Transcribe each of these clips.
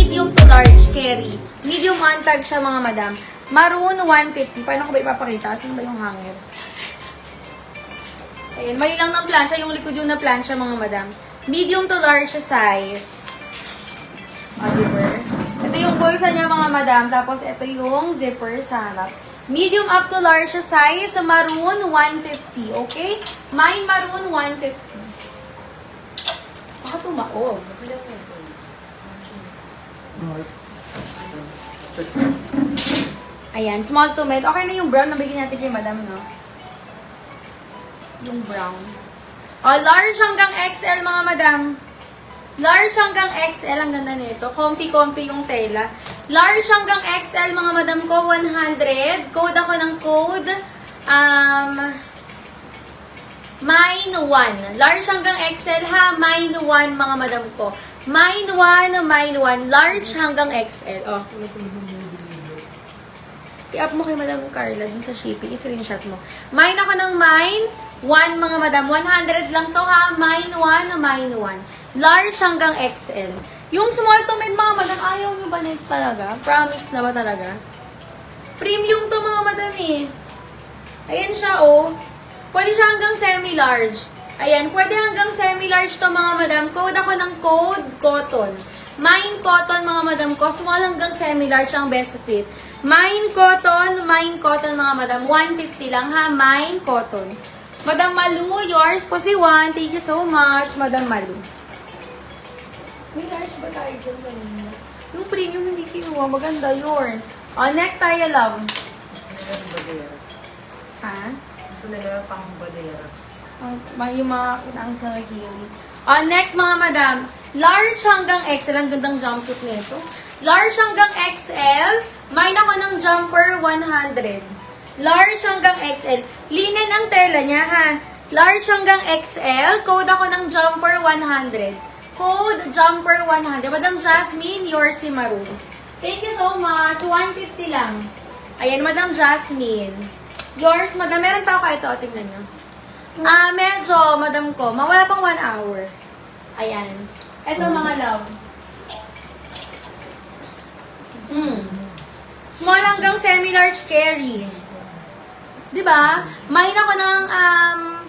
medium to large carry. Medium untag siya mga madam. Maroon 150. Paano ko ba ipapakita? Saan ba yung hanger? Ayan, mali lang ng plansya. Yung likod yung na plansya mga madam. Medium to large size. Diba? Ito yung bulsa niya mga madam. Tapos ito yung zipper sa harap. Medium up to large size. Maroon 150. Okay? Mine maroon 150. Baka tumaog. Ayan, small to med. Okay na yung brown. Nabigyan natin kay madam, no? Yung brown. Large hanggang XL, mga madam. Large hanggang XL. Ang ganda nito. Comfy-comfy yung tela. Large hanggang XL, mga madam ko, 100. Code ako ng code. Mine 1. Large hanggang XL, ha? Mine 1, mga madam ko. Mine 1, mine 1. Large hanggang XL. Oh. I-up mo kay Madam Carla dun sa shipping. I-screenshot mo. Mine ako ng mine 1, mga madam. 100 lang to, ha? Mine 1, mine 1. Large hanggang XL. Yung small to mid, mga madam, ayaw nyo ba nito talaga? Promise na ba talaga? Premium to, mga madam, eh. Ayan siya, oh. Pwede siya hanggang semi-large. Ayan, pwede hanggang semi-large to, mga madam. Code ako ng code cotton. Mine cotton, mga madam ko. Small hanggang semi-large ang best fit. Mine cotton, mga madam. 150 lang, ha? Mine cotton. Madam Malu, yours po si Juan. Thank you so much, Madam Malu. May large ba tayo dyan kanina? Yung premium hindi kinuha. Maganda yun. Next tayo, love. Ha? Gusto nila pang badera. Yung mga kinang sa hili. Next, mga madam. Large hanggang XL. Ang gandang jumpsuit nito. Large hanggang XL. Mine ako ng jumper 100. Large hanggang XL. Linen ang tela niya, ha? Large hanggang XL. Code ako ng jumper 100. Code jumper 100. Madam Jasmine, yours si Maroon. Thank you so much. 150 lang. Ayan, Madam Jasmine. Yours, madam. Meron pa ako ito. Tignan nyo. Medyo, madam ko. Mawala pang 1 hour. Ayan. Ito, mga love. Small hanggang semi-large carry. Diba? Mine ako ng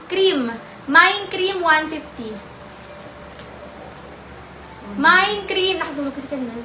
cream. Mine cream 150. Mine cream. Nakatulog kasi kanina.